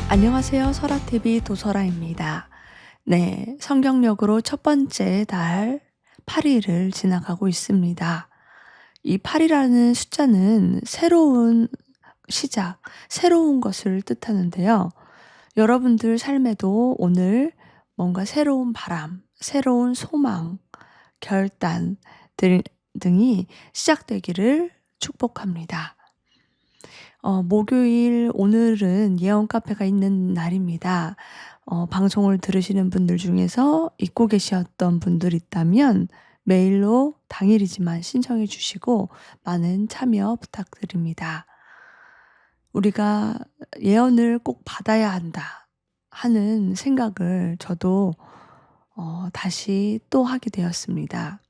안녕하세요. 설아TV 도설아입니다. 네, 성경역으로 첫 번째 달 8일을 지나가고 있습니다. 이 8이라는 숫자는 새로운 시작, 새로운 것을 뜻하는데요. 여러분들 삶에도 오늘 뭔가 새로운 바람, 새로운 소망, 결단 등이 시작되기를 축복합니다. 목요일 오늘은 예언 카페가 있는 날입니다. 방송을 들으시는 분들 중에서 잊고 계셨던 분들 있다면 메일로 당일이지만 신청해 주시고 많은 참여 부탁드립니다. 우리가 예언을 꼭 받아야 한다 하는 생각을 저도 다시 또 하게 되었습니다.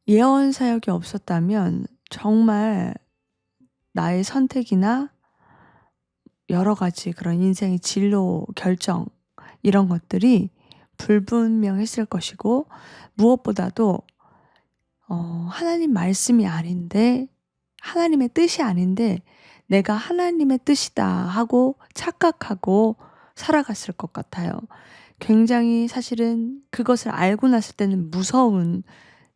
예언 사역이 없었다면 정말 나의 선택이나 여러 가지 그런 인생의 진로 결정 이런 것들이 불분명했을 것이고, 무엇보다도 하나님 말씀이 아닌데, 하나님의 뜻이 아닌데 내가 하나님의 뜻이다 하고 착각하고 살아갔을 것 같아요. 굉장히 사실은 그것을 알고 났을 때는 무서운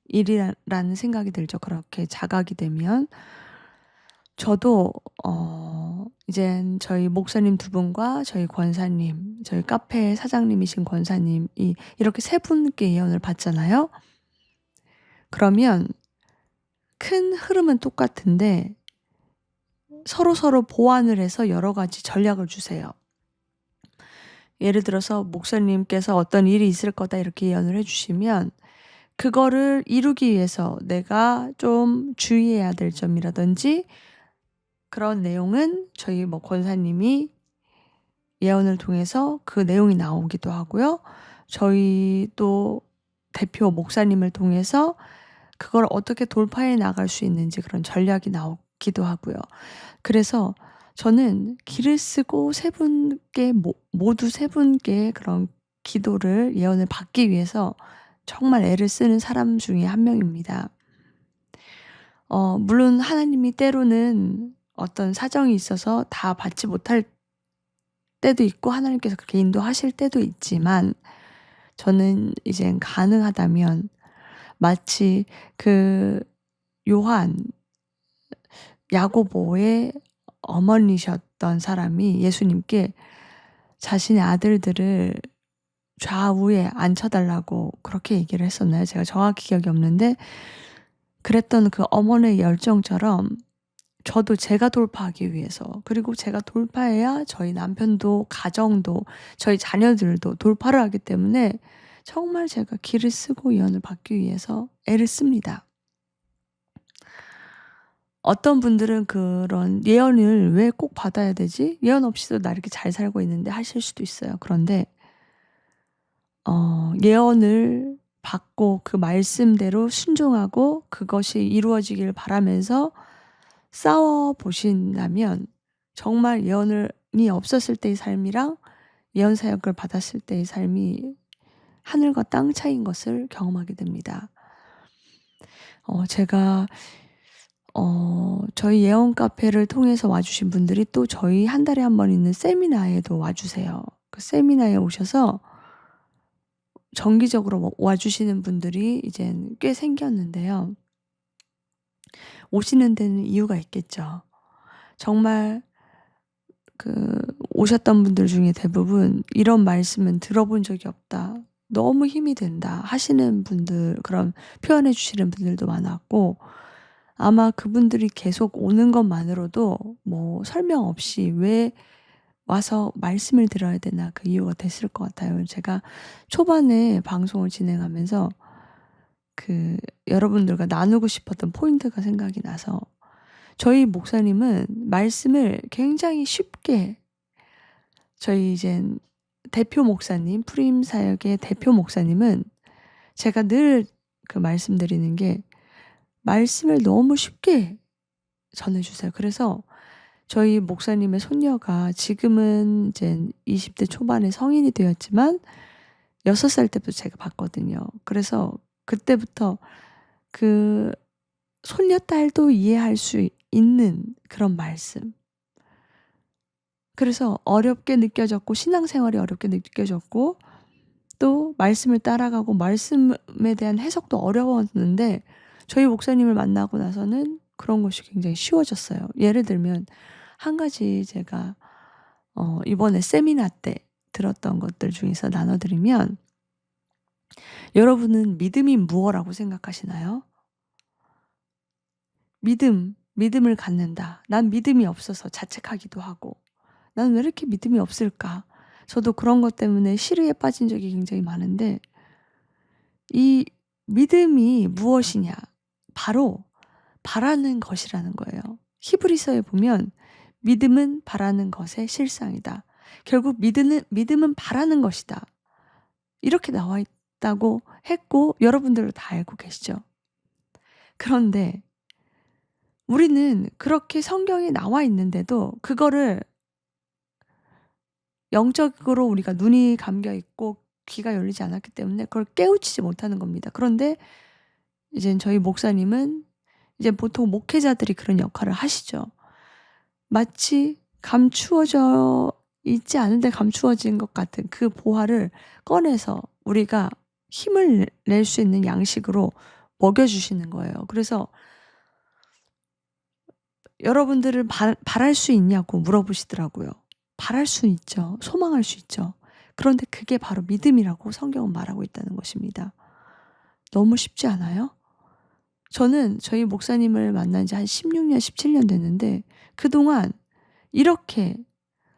일이라는 생각이 들죠. 그렇게 자각이 되면. 저도 이젠 저희 목사님 두 분과 저희 권사님, 저희 카페 사장님이신 권사님이 이렇게 세 분께 예언을 받잖아요. 그러면 큰 흐름은 똑같은데 서로서로 보완을 해서 여러 가지 전략을 주세요. 예를 들어서 목사님께서 어떤 일이 있을 거다 이렇게 예언을 해 주시면 그거를 이루기 위해서 내가 좀 주의해야 될 점이라든지 그런 내용은 저희 권사님이 예언을 통해서 그 내용이 나오기도 하고요. 저희 또 대표 목사님을 통해서 그걸 어떻게 돌파해 나갈 수 있는지 그런 전략이 나오기도 하고요. 그래서 저는 길을 쓰고 세 분께 모두 세 분께 그런 기도를 예언을 받기 위해서 정말 애를 쓰는 사람 중에 한 명입니다. 물론 하나님이 때로는 어떤 사정이 있어서 다 받지 못할 때도 있고 하나님께서 그렇게 인도하실 때도 있지만, 저는 이젠 가능하다면 마치 그 요한, 야고보의 어머니셨던 사람이 예수님께 자신의 아들들을 좌우에 앉혀 달라고 그렇게 얘기를 했었나요? 제가 정확히 기억이 없는데, 그랬던 그 어머니의 열정처럼 저도 제가 돌파하기 위해서, 그리고 제가 돌파해야 저희 남편도 가정도 저희 자녀들도 돌파를 하기 때문에 정말 제가 기를 쓰고 예언을 받기 위해서 애를 씁니다. 어떤 분들은 그런 예언을 왜 꼭 받아야 되지? 예언 없이도 나 이렇게 잘 살고 있는데 하실 수도 있어요. 그런데 예언을 받고 그 말씀대로 순종하고 그것이 이루어지길 바라면서 싸워 보신다면 정말 예언이 없었을 때의 삶이랑 예언 사역을 받았을 때의 삶이 하늘과 땅 차이인 것을 경험하게 됩니다. 제가 저희 예언 카페를 통해서 와주신 분들이 또 저희 한 달에 한 번 있는 세미나에도 와주세요. 그 세미나에 오셔서 정기적으로 와주시는 분들이 이젠 꽤 생겼는데요. 오시는 데는 이유가 있겠죠. 정말 오셨던 분들 중에 대부분 "이런 말씀은 들어본 적이 없다. 너무 힘이 된다." 하시는 분들, 그런 표현해 주시는 분들도 많았고, 아마 그분들이 계속 오는 것만으로도 설명 없이 '왜 와서 말씀을 들어야 되나.' 그 이유가 됐을 것 같아요. 제가 초반에 방송을 진행하면서 여러분들과 나누고 싶었던 포인트가 생각이 나서, 저희 목사님은 말씀을 굉장히 쉽게, 저희 이젠 대표 목사님, 프림 사역의 대표 목사님은 제가 늘 말씀드리는 게 말씀을 너무 쉽게 전해 주세요. 그래서 저희 목사님의 손녀가 지금은 이젠 20대 초반에 성인이 되었지만 6살 때부터 제가 봤거든요. 그래서 그때부터 그 손녀딸도 이해할 수 있는 그런 말씀, 그래서 어렵게 느껴졌고 신앙생활이 어렵게 느껴졌고 또 말씀을 따라가고 말씀에 대한 해석도 어려웠는데 저희 목사님을 만나고 나서는 그런 것이 굉장히 쉬워졌어요. 예를 들면 한 가지 제가 이번에 세미나 때 들었던 것들 중에서 나눠 드리면 여러분은 믿음이 무엇이라고 생각하시나요? 믿음을 갖는다. 난 믿음이 없어서 자책하기도 하고 '난 왜 이렇게 믿음이 없을까?' 저도 그런 것 때문에 시리에 빠진 적이 굉장히 많은데 이 믿음이 무엇이냐? 바로 바라는 것이라는 거예요. 히브리서에 보면 믿음은 바라는 것의 실상이다. 결국 믿음은 바라는 것이다. 이렇게 나와 있다고 했고 여러분들도 다 알고 계시죠. 그런데 우리는 그렇게 성경에 나와 있는데도 그거를 영적으로 우리가 눈이 감겨 있고 귀가 열리지 않았기 때문에 그걸 깨우치지 못하는 겁니다. 그런데 이젠 저희 목사님은 이제 보통 목회자들이 그런 역할을 하시죠. 마치 감추어져 있지 않은데 감추어진 것 같은 그 보화를 꺼내서 우리가 힘을 낼 수 있는 양식으로 먹여 주시는 거예요. 그래서 여러분들은 바랄 수 있냐고 물어보시더라고요. 바랄 수 있죠. 소망할 수 있죠. 그런데 그게 바로 믿음이라고 성경은 말하고 있다는 것입니다. 너무 쉽지 않아요? 저는 저희 목사님을 만난 지 한 16년, 17년 됐는데 그동안 이렇게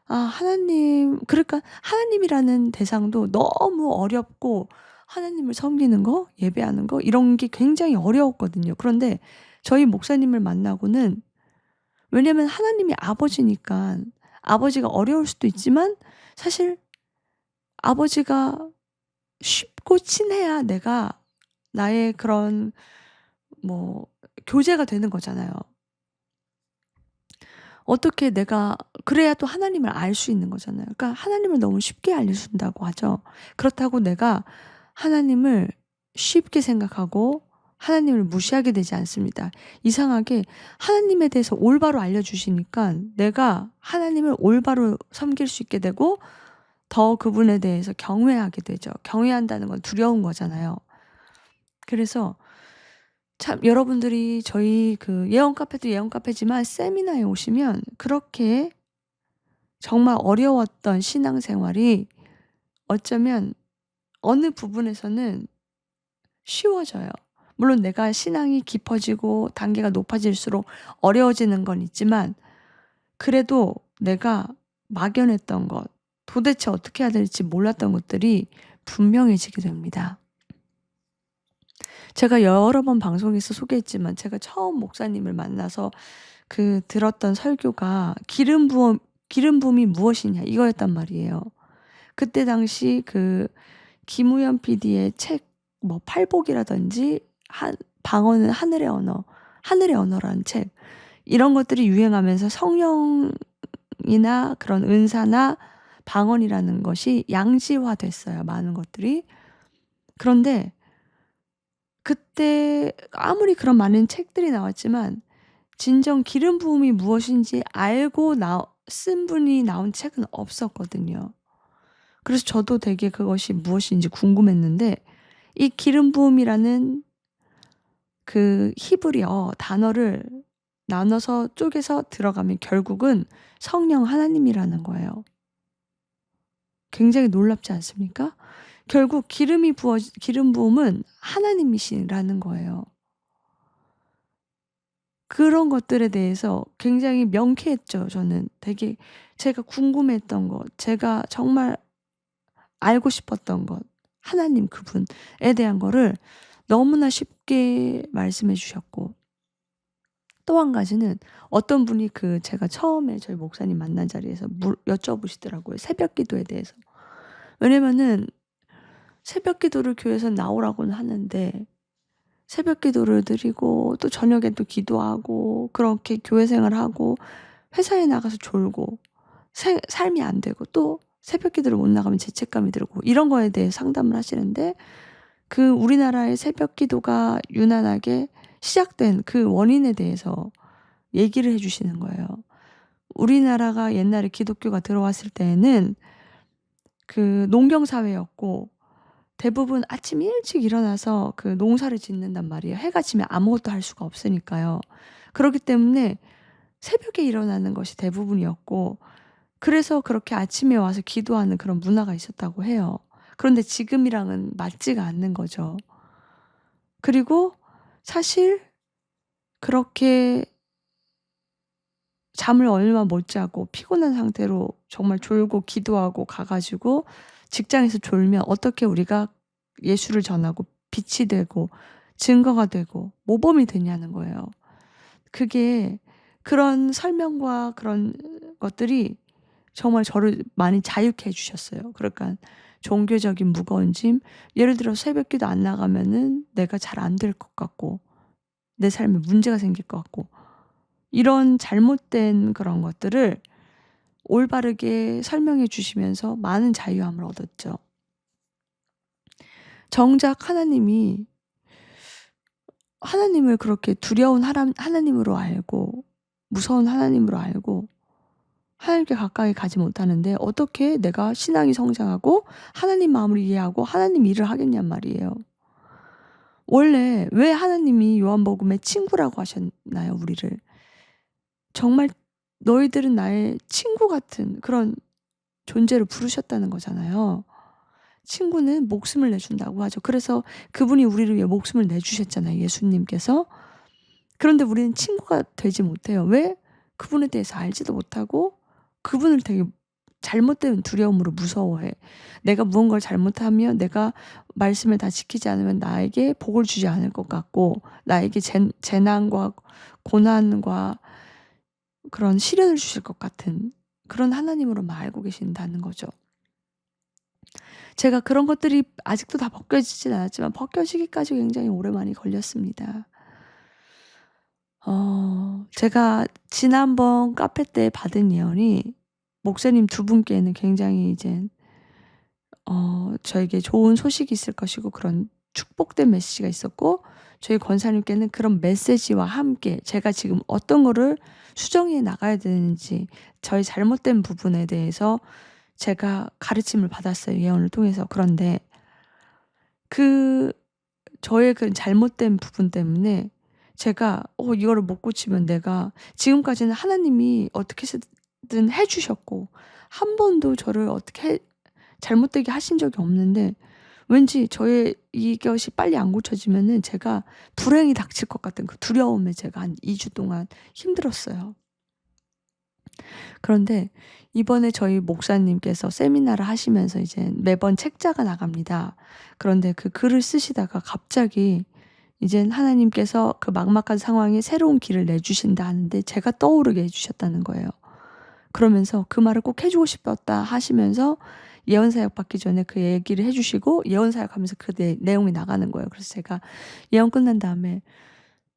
하나님 그러니까 하나님이라는 대상도 너무 어렵고 하나님을 섬기는 거, 예배하는 거 이런 게 굉장히 어려웠거든요. 그런데 저희 목사님을 만나고는 왜냐면 하나님이 아버지니까 아버지가 어려울 수도 있지만 사실 아버지가 쉽고 친해야 내가 나의 그런 뭐 교제가 되는 거잖아요. 어떻게 내가 그래야 또 하나님을 알 수 있는 거잖아요. 그러니까 하나님을 너무 쉽게 알려준다고 하죠. 그렇다고 내가 하나님을 쉽게 생각하고 하나님을 무시하게 되지 않습니다. 이상하게 하나님에 대해서 올바로 알려주시니까 내가 하나님을 올바로 섬길 수 있게 되고 더 그분에 대해서 경외하게 되죠. 경외한다는 건 두려운 거잖아요. 그래서 참 여러분들이 저희 그 예언 카페도 예언 카페지만 세미나에 오시면 그렇게 정말 어려웠던 신앙생활이 어쩌면 어느 부분에서는 쉬워져요. 물론 내가 신앙이 깊어지고 단계가 높아질수록 어려워지는 건 있지만 그래도 내가 막연했던 것, 도대체 어떻게 해야 될지 몰랐던 것들이 분명해지게 됩니다. 제가 여러 번 방송에서 소개했지만 제가 처음 목사님을 만나서 들었던 설교가 기름 부음이 무엇이냐 이거였단 말이에요. 그때 당시 김우연 PD의 책 뭐 팔복이라든지 방언은 하늘의 언어라는 책 이런 것들이 유행하면서 성령이나 그런 은사나 방언이라는 것이 양지화됐어요, 많은 것들이. 그런데 그때 아무리 그런 많은 책들이 나왔지만 진정 기름 부음이 무엇인지 알고 쓴 분이 나온 책은 없었거든요. 그래서 저도 되게 그것이 무엇인지 궁금했는데 이 기름 부음이라는 그 히브리어 단어를 나눠서 쪼개서 들어가면 결국은 성령 하나님이라는 거예요. 굉장히 놀랍지 않습니까? 결국 기름 부음은 하나님이시라는 거예요. 그런 것들에 대해서 굉장히 명쾌했죠, 저는. 되게 제가 궁금했던 것, 제가 정말 알고 싶었던 것, 하나님 그분에 대한 거를 너무나 쉽게 말씀해 주셨고 또 한 가지는 어떤 분이 제가 처음에 저희 목사님 만난 자리에서 여쭤보시더라고요, 새벽 기도에 대해서. 왜냐면은 새벽 기도를 교회에서 나오라고는 하는데 새벽 기도를 드리고 또 저녁에 또 기도하고 그렇게 교회 생활하고 회사에 나가서 졸고 삶이 안 되고 또 새벽 기도를 못 나가면 죄책감이 들고 이런 거에 대해 상담을 하시는데 우리나라의 새벽 기도가 유난하게 시작된 그 원인에 대해서 얘기를 해 주시는 거예요. 우리나라가 옛날에 기독교가 들어왔을 때에는 그 농경 사회였고 대부분 아침 일찍 일어나서 그 농사를 짓는단 말이에요. 해가 지면 아무것도 할 수가 없으니까요. 그렇기 때문에 새벽에 일어나는 것이 대부분이었고 그래서 그렇게 아침에 와서 기도하는 그런 문화가 있었다고 해요. 그런데 지금이랑은 맞지가 않는 거죠. 그리고 사실 그렇게 잠을 얼마 못 자고 피곤한 상태로 정말 졸고 기도하고 가 가지고 직장에서 졸면 어떻게 우리가 예수를 전하고 빛이 되고 증거가 되고 모범이 되냐는 거예요. 그게 그런 설명과 그런 것들이 정말 저를 많이 자유케 해 주셨어요. 그러니까 종교적인 무거운 짐, 예를 들어 새벽기도 안 나가면은 내가 잘 안 될 것 같고 내 삶에 문제가 생길 것 같고 이런 잘못된 그런 것들을 올바르게 설명해 주시면서 많은 자유함을 얻었죠. 정작 하나님을 그렇게 두려운 하나님으로 알고 무서운 하나님으로 알고 하나님께 가까이 가지 못하는데 어떻게 내가 신앙이 성장하고 하나님 마음을 이해하고 하나님 일을 하겠냔 말이에요. 원래 왜 하나님이 요한복음에 친구라고 하셨나요, 우리를? 정말 너희들은 나의 친구 같은 그런 존재로 부르셨다는 거잖아요. 친구는 목숨을 내준다고 하죠. 그래서 그분이 우리를 위해 목숨을 내주셨잖아요, 예수님께서. 그런데 우리는 친구가 되지 못해요. 왜? 그분에 대해서 알지도 못하고 그분을 되게 잘못된 두려움으로 무서워해. 내가 무언가를 잘못하면 내가 말씀을 다 지키지 않으면 나에게 복을 주지 않을 것 같고 나에게 재난과 고난과 그런 시련을 주실 것 같은 그런 하나님으로만 알고 계신다는 거죠. 제가 그런 것들이 아직도 다 벗겨지진 않았지만 벗겨지기까지 굉장히 오래 많이 걸렸습니다. 제가 지난번 카페 때 받은 예언이 목사님 두 분께는 굉장히 이제 저에게 좋은 소식이 있을 것이고 그런 축복된 메시지가 있었고 저희 권사님께는 그런 메시지와 함께 제가 지금 어떤 거를 수정해 나가야 되는지 저의 잘못된 부분에 대해서 제가 가르침을 받았어요, 예언을 통해서. 그런데 그 저의 그 잘못된 부분 때문에 제가 이거를 못 고치면 내가 지금까지는 하나님이 어떻게 든 해 주셨고 한 번도 저를 어떻게 잘못되게 하신 적이 없는데 왠지 저의 이것이 빨리 안 고쳐지면은 제가 불행이 닥칠 것 같은 그 두려움에 제가 한 2주 동안 힘들었어요. 그런데 이번에 저희 목사님께서 세미나를 하시면서 이제 매번 책자가 나갑니다. 그런데 그 글을 쓰시다가 갑자기 이젠 하나님께서 그 막막한 상황에 새로운 길을 내주신다 하는데 제가 떠오르게 해 주셨다는 거예요. 그러면서 그 말을 꼭 해 주고 싶었다 하시면서 예언 사역 받기 전에 그 얘기를 해 주시고 예언 사역하면서 그 내용이 나가는 거예요. 그래서 제가 예언 끝난 다음에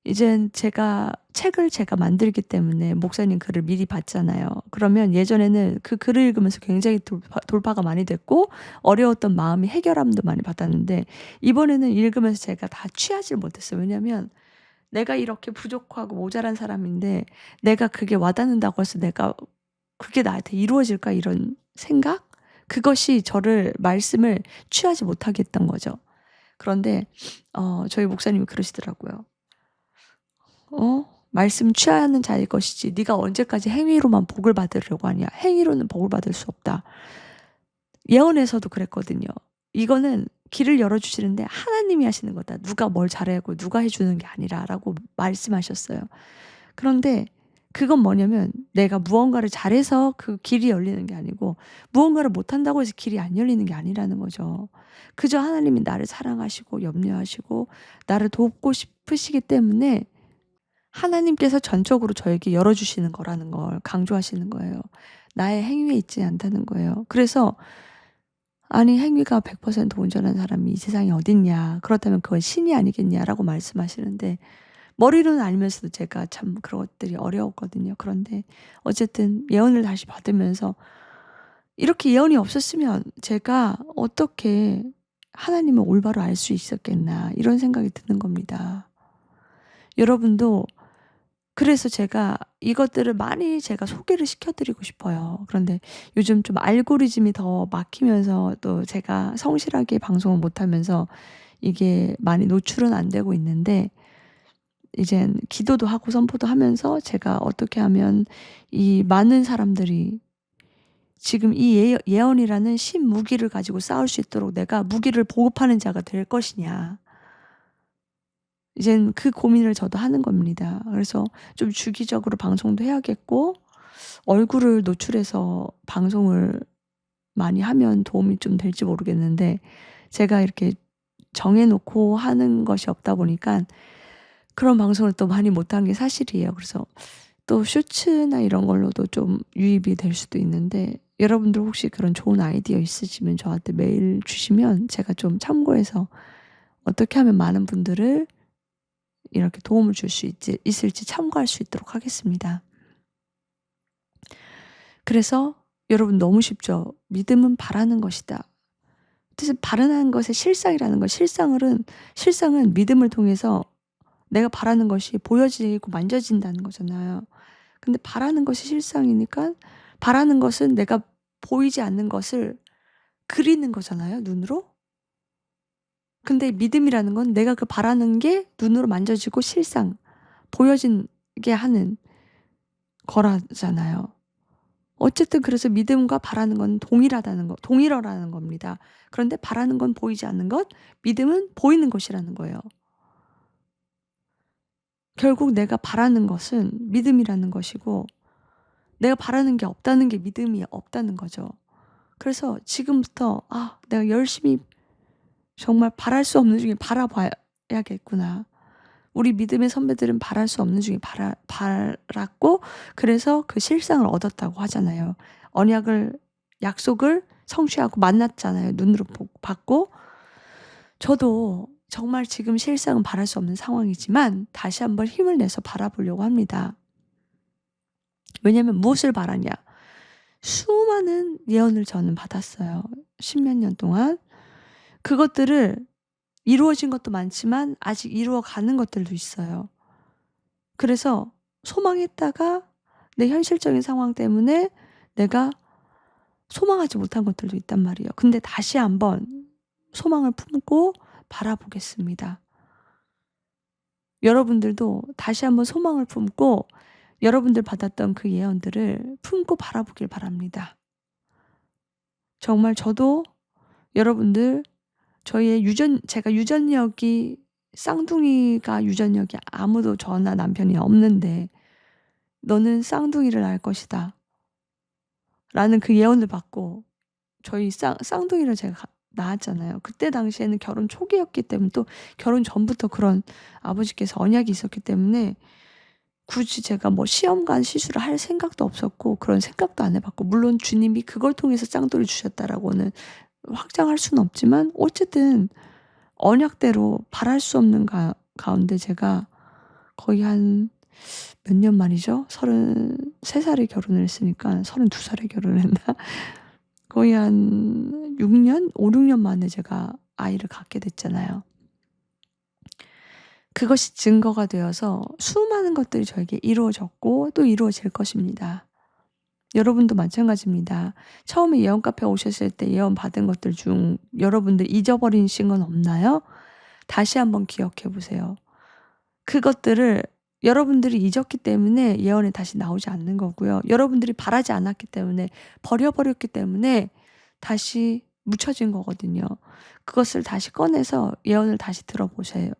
이젠 책을 제가 만들기 때문에 목사님 글을 미리 봤잖아요. 그러면 예전에는 그 글을 읽으면서 굉장히 돌파가 많이 됐고 어려웠던 마음이 해결함도 많이 받았는데 이번에는 읽으면서 제가 다 취하지를 못했어요. 왜냐하면 내가 이렇게 부족하고 모자란 사람인데 내가 그게 와닿는다고 해서 내가 그게 나한테 이루어질까 이런 생각? 그것이 저를 말씀을 취하지 못하게 했던 거죠. 그런데 저희 목사님이 그러시더라고요. 말씀 취하는 자일 것이지 네가 언제까지 행위로만 복을 받으려고 하냐. 행위로는 복을 받을 수 없다. 예언에서도 그랬거든요. 이거는 길을 열어주시는데 하나님이 하시는 거다. 누가 뭘 잘하고 누가 해주는 게 아니라라고 말씀하셨어요. 그런데 그건 뭐냐면 내가 무언가를 잘해서 그 길이 열리는 게 아니고 무언가를 못한다고 해서 길이 안 열리는 게 아니라는 거죠. 그저 하나님이 나를 사랑하시고 염려하시고 나를 돕고 싶으시기 때문에 하나님께서 전적으로 저에게 열어주시는 거라는 걸 강조하시는 거예요. 나의 행위에 있지 않다는 거예요. 그래서 아니 행위가 100% 온전한 사람이 이 세상에 어딨냐. 그렇다면 그건 신이 아니겠냐라고 말씀하시는데 머리로는 알면서도 제가 참 그런 것들이 어려웠거든요. 그런데 어쨌든 예언을 다시 받으면서 이렇게 예언이 없었으면 제가 어떻게 하나님을 올바로 알 수 있었겠나 이런 생각이 드는 겁니다. 여러분도 그래서 제가 이것들을 많이 제가 소개를 시켜 드리고 싶어요. 그런데 요즘 좀 알고리즘이 더 막히면서 또 제가 성실하게 방송을 못 하면서 이게 많이 노출은 안 되고 있는데, 이젠 기도도 하고 선포도 하면서 제가 어떻게 하면 이 많은 사람들이 지금 이 예언이라는 신무기를 가지고 싸울 수 있도록 내가 무기를 보급하는 자가 될 것이냐. 이젠 그 고민을 저도 하는 겁니다. 그래서 좀 주기적으로 방송도 해야겠고, 얼굴을 노출해서 방송을 많이 하면 도움이 좀 될지 모르겠는데, 제가 이렇게 정해 놓고 하는 것이 없다 보니까 그런 방송을 또 많이 못한 게 사실이에요. 그래서 또 쇼츠나 이런 걸로도 좀 유입이 될 수도 있는데, 여러분들 혹시 그런 좋은 아이디어 있으시면 저한테 메일 주시면 제가 좀 참고해서 어떻게 하면 많은 분들을 이렇게 도움을 줄 수 있을지 참고할 수 있도록 하겠습니다. 그래서 여러분 너무 쉽죠. 믿음은 바라는 것이다. 뜻은 바라는 것의 실상이라는 것. 실상은 믿음을 통해서 내가 바라는 것이 보여지고 만져진다는 거잖아요. 근데 바라는 것이 실상이니까, 바라는 것은 내가 보이지 않는 것을 그리는 거잖아요, 눈으로. 근데 믿음이라는 건 내가 그 바라는 게 눈으로 만져지고 실상, 보여지게 하는 거라잖아요. 어쨌든 그래서 믿음과 바라는 건 동일어라는 겁니다. 그런데 바라는 건 보이지 않는 것, 믿음은 보이는 것이라는 거예요. 결국 내가 바라는 것은 믿음이라는 것이고, 내가 바라는 게 없다는 게 믿음이 없다는 거죠. 그래서 지금부터 내가 열심히 정말 바랄 수 없는 중에 바라봐야겠구나. 우리 믿음의 선배들은 바랄 수 없는 중에 바랐고, 그래서 그 실상을 얻었다고 하잖아요. 약속을 성취하고 만났잖아요. 눈으로 봤고. 저도 정말 지금 실상은 바랄 수 없는 상황이지만 다시 한번 힘을 내서 바라보려고 합니다. 왜냐하면 무엇을 바라냐? 수많은 예언을 저는 받았어요. 십몇 년 동안. 그것들을 이루어진 것도 많지만 아직 이루어가는 것들도 있어요. 그래서 소망했다가 내 현실적인 상황 때문에 내가 소망하지 못한 것들도 있단 말이에요. 근데 다시 한번 소망을 품고 바라보겠습니다. 여러분들도 다시 한번 소망을 품고 여러분들 받았던 그 예언들을 품고 바라보길 바랍니다. 정말 저도 여러분들, 제가 유전력이, 쌍둥이가 유전력이 아무도 저나 남편이 없는데 너는 쌍둥이를 낳을 것이다 라는 그 예언을 받고 저희 쌍둥이를 제가 낳았잖아요. 그때 당시에는 결혼 초기였기 때문에, 또 결혼 전부터 그런 아버지께서 언약이 있었기 때문에 굳이 제가 뭐 시험관 시술을 할 생각도 없었고 그런 생각도 안 해봤고, 물론 주님이 그걸 통해서 쌍둥이를 주셨다라고는 확장할 수는 없지만 어쨌든 언약대로 바랄 수 없는 가운데 제가 거의 한 몇 년 만이죠? 33살에 결혼을 했으니까 32살에 결혼을 했나? 거의 한 6년? 5, 6년 만에 제가 아이를 갖게 됐잖아요. 그것이 증거가 되어서 수많은 것들이 저에게 이루어졌고 또 이루어질 것입니다. 여러분도 마찬가지입니다. 처음에 예언 카페 오셨을 때 예언 받은 것들 중 여러분들 잊어버리신 건 없나요? 다시 한번 기억해 보세요. 그것들을 여러분들이 잊었기 때문에 예언이 다시 나오지 않는 거고요. 여러분들이 바라지 않았기 때문에, 버려버렸기 때문에 다시 묻혀진 거거든요. 그것을 다시 꺼내서 예언을 다시 들어보세요.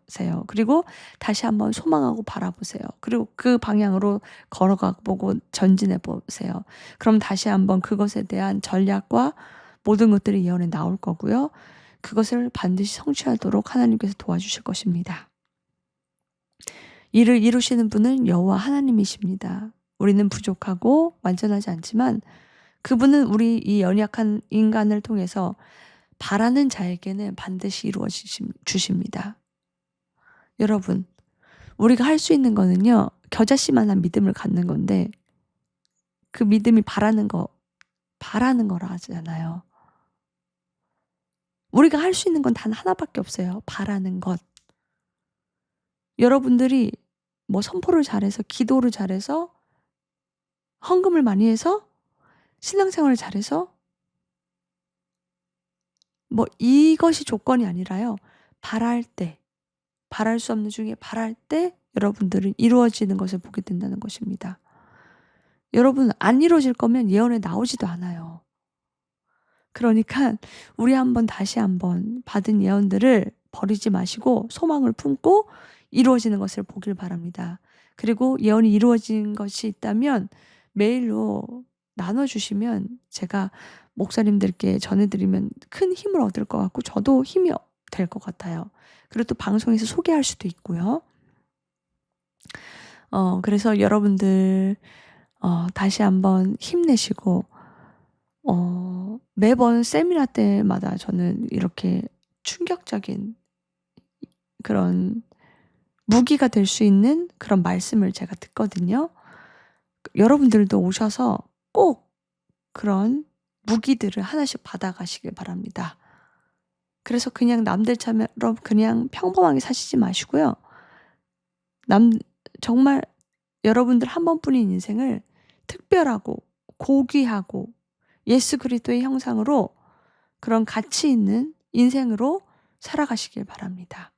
그리고 다시 한번 소망하고 바라보세요. 그리고 그 방향으로 걸어가 보고 전진해 보세요. 그럼 다시 한번 그것에 대한 전략과 모든 것들이 예언에 나올 거고요. 그것을 반드시 성취하도록 하나님께서 도와주실 것입니다. 이를 이루시는 분은 여호와 하나님이십니다. 우리는 부족하고 완전하지 않지만 그분은 우리 이 연약한 인간을 통해서 바라는 자에게는 반드시 이루어 주십니다. 여러분, 우리가 할 수 있는 거는요, 겨자씨만한 믿음을 갖는 건데, 그 믿음이 바라는 거라 하잖아요. 우리가 할 수 있는 건 단 하나밖에 없어요. 바라는 것. 여러분들이 뭐 선포를 잘해서, 기도를 잘해서, 헌금을 많이 해서, 신앙생활을 잘해서, 뭐 이것이 조건이 아니라요. 바랄 때, 바랄 수 없는 중에 바랄 때 여러분들은 이루어지는 것을 보게 된다는 것입니다. 여러분, 안 이루어질 거면 예언에 나오지도 않아요. 그러니까 우리 다시 한번 받은 예언들을 버리지 마시고 소망을 품고 이루어지는 것을 보길 바랍니다. 그리고 예언이 이루어진 것이 있다면 메일로 나눠주시면 제가 목사님들께 전해드리면 큰 힘을 얻을 것 같고 저도 힘이 될 것 같아요. 그리고 또 방송에서 소개할 수도 있고요. 그래서 여러분들 다시 한번 힘내시고 매번 세미나 때마다 저는 이렇게 충격적인 그런 무기가 될 수 있는 그런 말씀을 제가 듣거든요. 여러분들도 오셔서 꼭 그런 무기들을 하나씩 받아가시길 바랍니다. 그래서 그냥 남들처럼 그냥 평범하게 사시지 마시고요. 정말 여러분들 한 번뿐인 인생을 특별하고 고귀하고 예수 그리스도의 형상으로 그런 가치 있는 인생으로 살아가시길 바랍니다.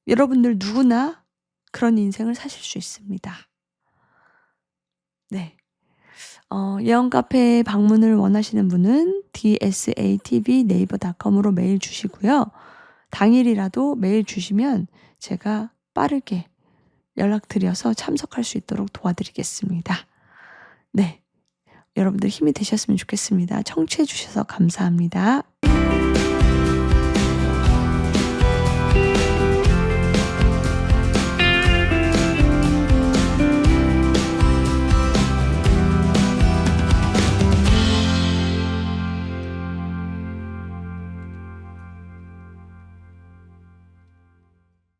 여러분들 누구나 그런 인생을 사실 수 있습니다. 네. 예언 카페 방문을 원하시는 분은 dsatv@naver.com으로 메일 주시고요. 당일이라도 메일 주시면 제가 빠르게 연락드려서 참석할 수 있도록 도와드리겠습니다. 네. 여러분들 힘이 되셨으면 좋겠습니다. 청취해 주셔서 감사합니다.